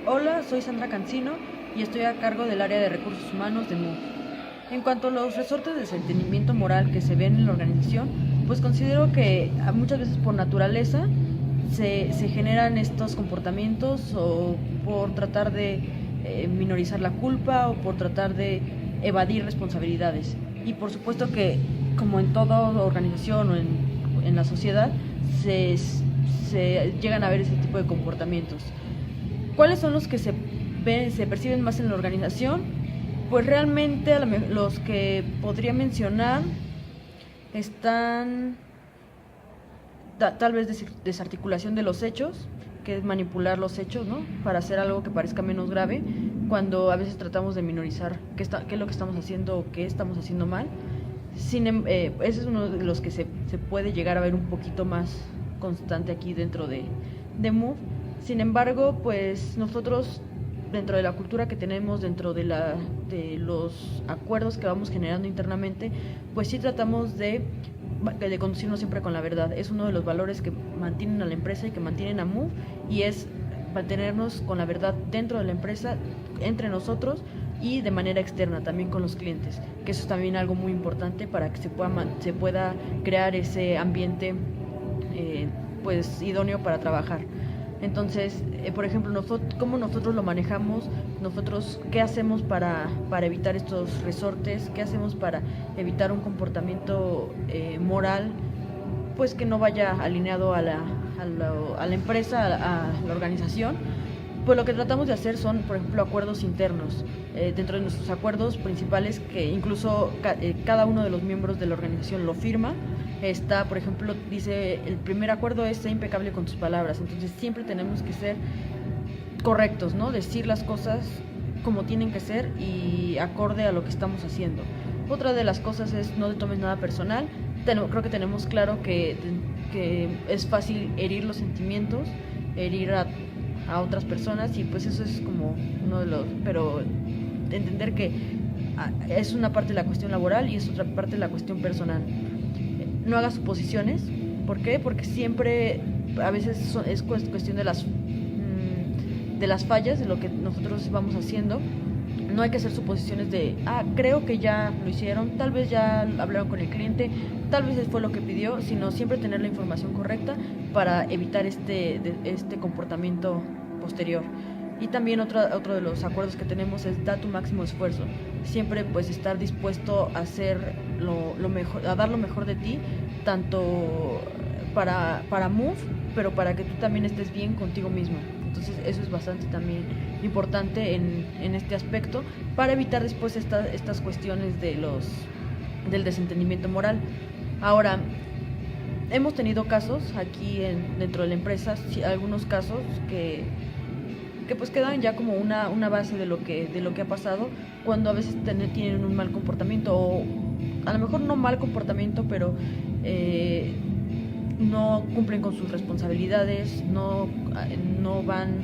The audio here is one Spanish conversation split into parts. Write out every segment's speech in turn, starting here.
Hola, soy Sandra Cancino y estoy a cargo del área de recursos humanos de MUF. En cuanto a los resortes de desempeñamiento moral que se ven en la organización, pues considero que muchas veces por naturaleza se generan estos comportamientos o por tratar de minorizar la culpa o por tratar de evadir responsabilidades. Y por supuesto que, como en toda organización o en la sociedad, se llegan a ver ese tipo de comportamientos. ¿Cuáles son los que se perciben más en la organización? Pues realmente los que podría mencionar están tal vez desarticulación de los hechos, que es manipular los hechos, ¿no? Para hacer algo que parezca menos grave, cuando a veces tratamos de minorizar qué es lo que estamos haciendo o qué estamos haciendo mal. Ese es uno de los que se puede llegar a ver un poquito más constante aquí dentro de MOVE. Sin embargo, pues nosotros, dentro de la cultura que tenemos, dentro de los acuerdos que vamos generando internamente, pues sí tratamos de conducirnos siempre con la verdad. Es uno de los valores que mantienen a la empresa y que mantienen a MOVE, y es mantenernos con la verdad dentro de la empresa, entre nosotros y de manera externa también con los clientes, que eso es también algo muy importante para que se pueda crear ese ambiente pues idóneo para trabajar. Entonces, por ejemplo, ¿cómo nosotros lo manejamos? Nosotros, ¿qué hacemos para evitar estos resortes? ¿Qué hacemos para evitar un comportamiento moral pues que no vaya alineado a la empresa, a la organización? Pues lo que tratamos de hacer son, por ejemplo, acuerdos internos. Dentro de nuestros acuerdos principales, que incluso cada uno de los miembros de la organización lo firma, está, por ejemplo, dice, el primer acuerdo es ser impecable con tus palabras. Entonces siempre tenemos que ser correctos, ¿no? Decir las cosas como tienen que ser y acorde a lo que estamos haciendo. Otra de las cosas es no te tomes nada personal. Creo que tenemos claro que es fácil herir los sentimientos, herir a otras personas, y pues eso es como uno de los, pero entender que es una parte de la cuestión laboral y es otra parte de la cuestión personal. No hagas suposiciones. ¿Por qué? Porque siempre a veces es cuestión de las fallas de lo que nosotros vamos haciendo. No hay que hacer suposiciones de, creo que ya lo hicieron, tal vez ya hablaron con el cliente, tal vez fue lo que pidió, sino siempre tener la información correcta para evitar este comportamiento posterior. Y también otro de los acuerdos que tenemos es dar tu máximo esfuerzo. Siempre pues estar dispuesto a hacer lo mejor, a dar lo mejor de ti, tanto para MOVE, pero para que tú también estés bien contigo mismo. Entonces eso es bastante también importante en este aspecto, para evitar después estas cuestiones del desentendimiento moral. Ahora, hemos tenido casos aquí dentro de la empresa, algunos casos que pues quedan ya como una base de lo que ha pasado, cuando a veces tienen un mal comportamiento, o a lo mejor no mal comportamiento, pero no cumplen con sus responsabilidades, no van,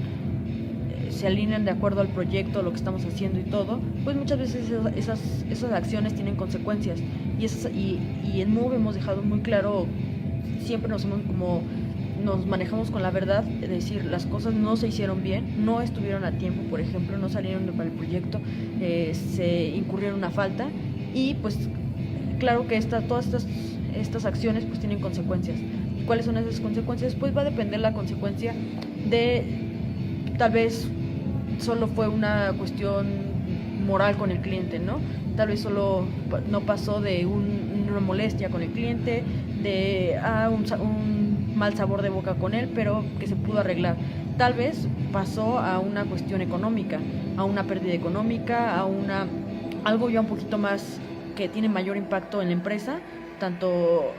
se alinean de acuerdo al proyecto, lo que estamos haciendo y todo. Pues muchas veces esas acciones tienen consecuencias, y en MOVE hemos dejado muy claro, siempre nos manejamos con la verdad, es decir, las cosas no se hicieron bien, no estuvieron a tiempo, por ejemplo, no salieron para el proyecto, se incurrieron una falta, y pues claro que todas estas acciones pues tienen consecuencias. ¿Y cuáles son esas consecuencias? Pues va a depender la consecuencia de, tal vez solo fue una cuestión moral con el cliente, ¿no? Tal vez solo no pasó de una molestia con el cliente, de un mal sabor de boca con él, pero que se pudo arreglar. Tal vez pasó a una cuestión económica, a una pérdida económica, algo ya un poquito más que tiene mayor impacto en la empresa, tanto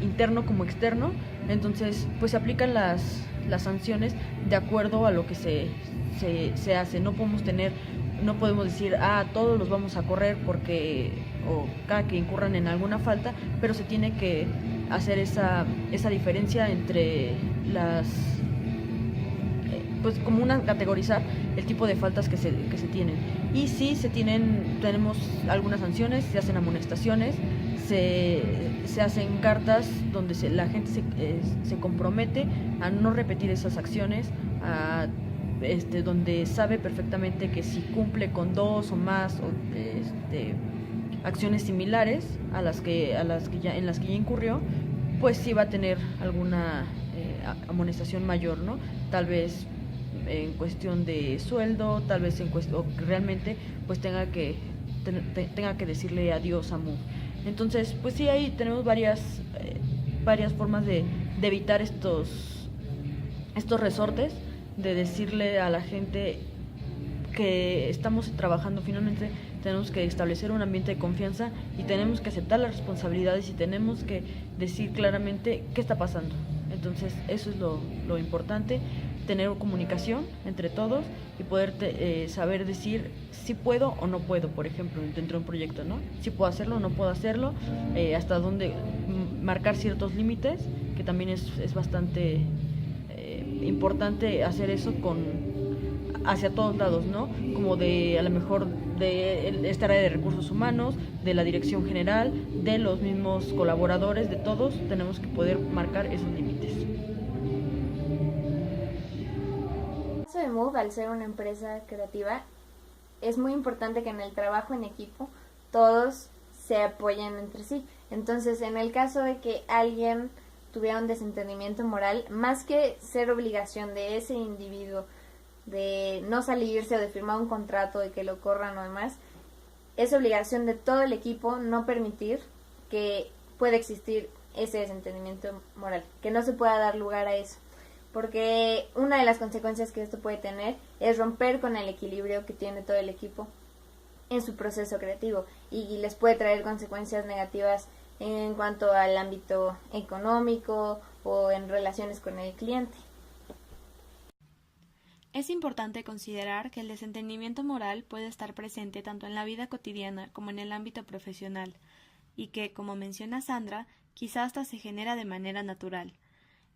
interno como externo. Entonces pues se aplican las sanciones de acuerdo a lo que se hace. No podemos decir todos los vamos a correr porque, o cada que incurran en alguna falta, pero se tiene que hacer esa diferencia entre pues como categorizar el tipo de faltas que se tienen. Y sí tenemos algunas sanciones, se hacen amonestaciones, se hacen cartas donde la gente se compromete a no repetir esas acciones, a donde sabe perfectamente que si cumple con dos o más acciones similares a las que ya incurrió, pues sí va a tener alguna amonestación mayor, ¿no? Tal vez en cuestión de sueldo, tal vez en cuestión, o que realmente pues tenga que decirle adiós a Mu. Entonces, pues sí, ahí tenemos varias formas de evitar estos resortes, de decirle a la gente que estamos trabajando. Finalmente tenemos que establecer un ambiente de confianza y tenemos que aceptar las responsabilidades y tenemos que decir claramente qué está pasando. Entonces eso es lo importante, tener comunicación entre todos y poder saber decir si puedo o no puedo, por ejemplo, dentro de un proyecto, ¿no? Si puedo hacerlo o no puedo hacerlo, hasta dónde marcar ciertos límites, que también es bastante importante hacer eso hacia todos lados, ¿no? Como a lo mejor de esta área de recursos humanos, de la dirección general, de los mismos colaboradores, de todos, tenemos que poder marcar esos límites. En el caso de Move, al ser una empresa creativa, es muy importante que en el trabajo en equipo todos se apoyen entre sí. Entonces, en el caso de que alguien tuviera un desentendimiento moral, más que ser obligación de ese individuo de no salirse o de firmar un contrato de que lo corran o demás, es obligación de todo el equipo no permitir que pueda existir ese desentendimiento moral, que no se pueda dar lugar a eso, porque una de las consecuencias que esto puede tener es romper con el equilibrio que tiene todo el equipo en su proceso creativo y les puede traer consecuencias negativas en cuanto al ámbito económico o en relaciones con el cliente. Es importante considerar que el desentendimiento moral puede estar presente tanto en la vida cotidiana como en el ámbito profesional, y que, como menciona Sandra, quizá hasta se genera de manera natural.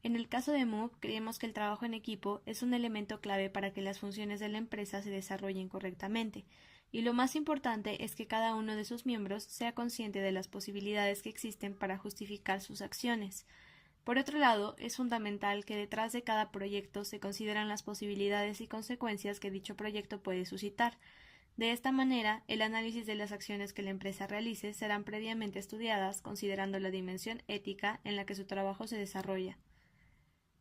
En el caso de Move, creemos que el trabajo en equipo es un elemento clave para que las funciones de la empresa se desarrollen correctamente, y lo más importante es que cada uno de sus miembros sea consciente de las posibilidades que existen para justificar sus acciones. Por otro lado, es fundamental que detrás de cada proyecto se consideran las posibilidades y consecuencias que dicho proyecto puede suscitar. De esta manera, el análisis de las acciones que la empresa realice serán previamente estudiadas considerando la dimensión ética en la que su trabajo se desarrolla.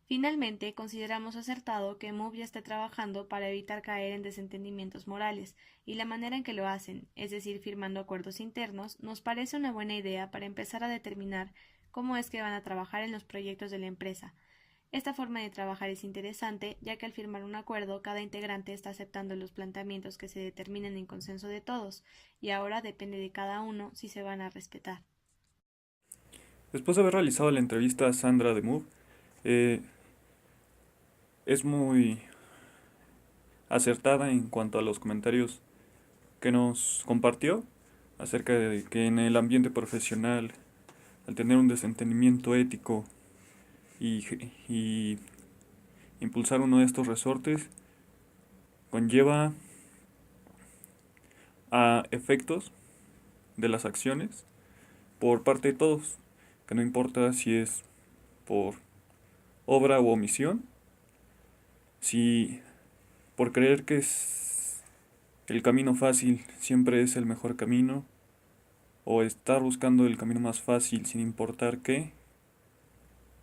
Finalmente, consideramos acertado que Move ya esté trabajando para evitar caer en desentendimientos morales, y la manera en que lo hacen, es decir, firmando acuerdos internos, nos parece una buena idea para empezar a determinar cómo es que van a trabajar en los proyectos de la empresa. Esta forma de trabajar es interesante, ya que al firmar un acuerdo, cada integrante está aceptando los planteamientos que se determinen en consenso de todos, y ahora depende de cada uno si se van a respetar. Después de haber realizado la entrevista a Sandra de Move, es muy acertada en cuanto a los comentarios que nos compartió acerca de que en el ambiente profesional, al tener un desentendimiento ético y impulsar uno de estos resortes, conlleva a efectos de las acciones por parte de todos, que no importa si es por obra u omisión, si por creer que es el camino fácil siempre es el mejor camino, o estar buscando el camino más fácil sin importar qué,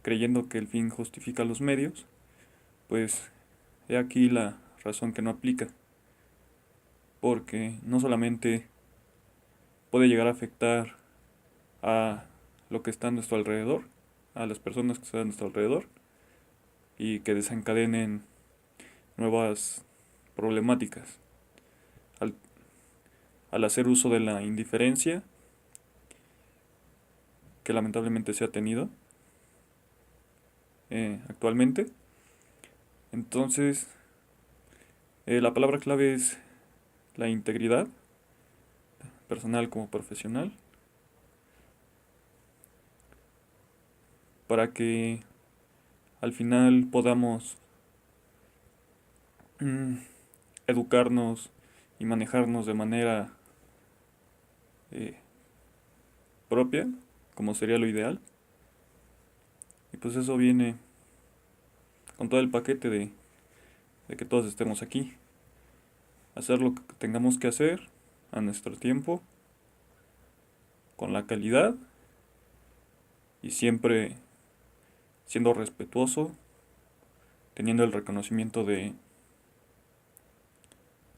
creyendo que el fin justifica los medios, pues he aquí la razón que no aplica, porque no solamente puede llegar a afectar a lo que está a nuestro alrededor, a las personas que están a nuestro alrededor, y que desencadenen nuevas problemáticas. Al, al hacer uso de la indiferencia, que lamentablemente se ha tenido actualmente, entonces la palabra clave es la integridad, personal como profesional, para que al final podamos educarnos y manejarnos de manera propia, como sería lo ideal. Y pues eso viene con todo el paquete de de que todos estemos aquí. Hacer lo que tengamos que hacer a nuestro tiempo, con la calidad y siempre siendo respetuoso, teniendo el reconocimiento del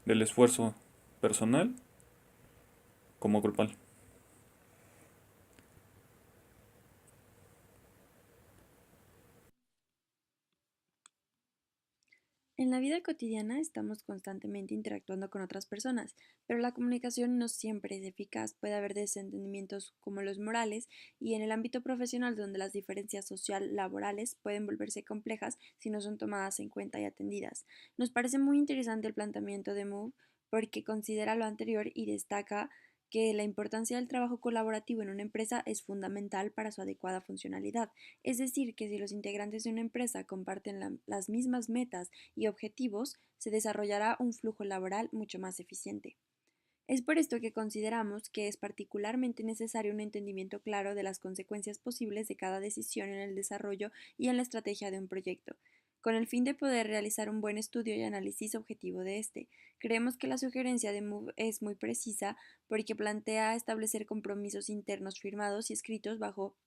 esfuerzo personal como grupal. En la vida cotidiana estamos constantemente interactuando con otras personas, pero la comunicación no siempre es eficaz. Puede haber desentendimientos como los morales y en el ámbito profesional donde las diferencias social-laborales pueden volverse complejas si no son tomadas en cuenta y atendidas. Nos parece muy interesante el planteamiento de Move porque considera lo anterior y destaca que la importancia del trabajo colaborativo en una empresa es fundamental para su adecuada funcionalidad. Es decir, que si los integrantes de una empresa comparten las mismas metas y objetivos, se desarrollará un flujo laboral mucho más eficiente. Es por esto que consideramos que es particularmente necesario un entendimiento claro de las consecuencias posibles de cada decisión en el desarrollo y en la estrategia de un proyecto, con el fin de poder realizar un buen estudio y análisis objetivo de este. Creemos que la sugerencia de Move es muy precisa porque plantea establecer compromisos internos firmados y escritos bajo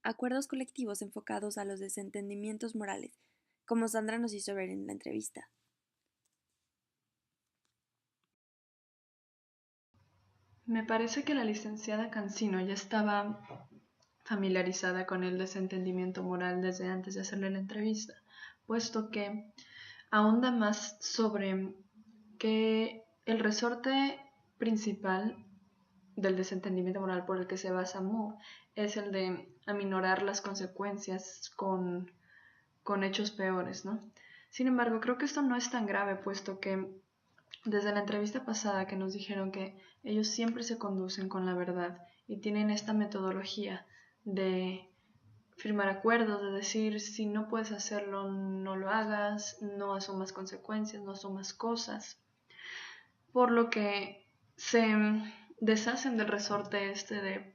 acuerdos colectivos enfocados a los desentendimientos morales, como Sandra nos hizo ver en la entrevista. Me parece que la licenciada Cancino ya estaba familiarizada con el desentendimiento moral desde antes de hacerle la entrevista, puesto que ahonda más sobre que el resorte principal del desentendimiento moral por el que se basa Moore es el de aminorar las consecuencias con hechos peores, ¿no? Sin embargo, creo que esto no es tan grave, puesto que desde la entrevista pasada que nos dijeron que ellos siempre se conducen con la verdad y tienen esta metodología de firmar acuerdos, de decir si no puedes hacerlo, no lo hagas, no asumas consecuencias, no asumas cosas, por lo que se deshacen del resorte este de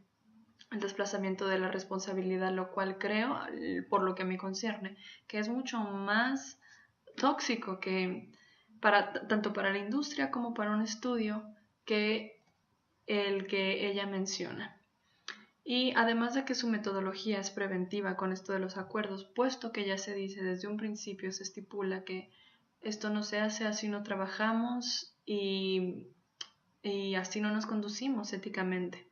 el desplazamiento de la responsabilidad, lo cual creo, por lo que me concierne, que es mucho más tóxico que tanto para la industria como para un estudio que el que ella menciona. Y además de que su metodología es preventiva con esto de los acuerdos, puesto que ya se dice desde un principio, se estipula que esto no se hace, así no trabajamos y así no nos conducimos éticamente.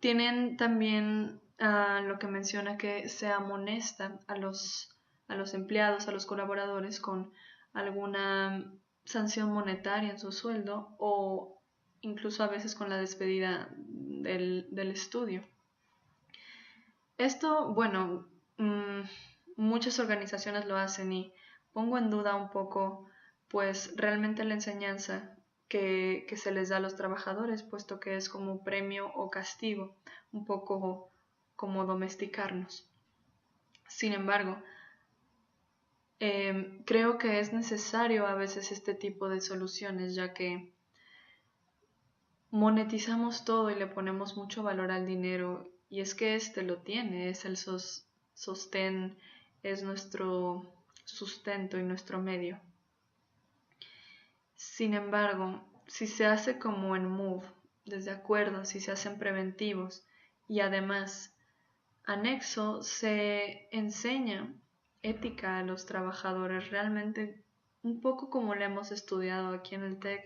Tienen también lo que menciona que se amonesta a los empleados, a los colaboradores con alguna sanción monetaria en su sueldo o incluso a veces con la despedida del estudio. Esto, bueno, muchas organizaciones lo hacen y pongo en duda un poco, pues realmente la enseñanza que se les da a los trabajadores, puesto que es como premio o castigo, un poco como domesticarnos. Sin embargo, creo que es necesario a veces este tipo de soluciones, ya que monetizamos todo y le ponemos mucho valor al dinero, y es que este lo tiene, es el sostén, es nuestro sustento y nuestro medio. Sin embargo, si se hace como en Move, desde acuerdos, si se hacen preventivos y además anexo se enseña ética a los trabajadores, realmente un poco como lo hemos estudiado aquí en el TEC,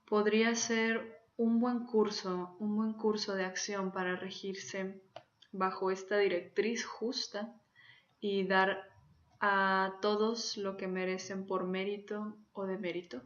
podría ser un buen curso de acción para regirse bajo esta directriz justa y dar a todos lo que merecen por mérito o demérito.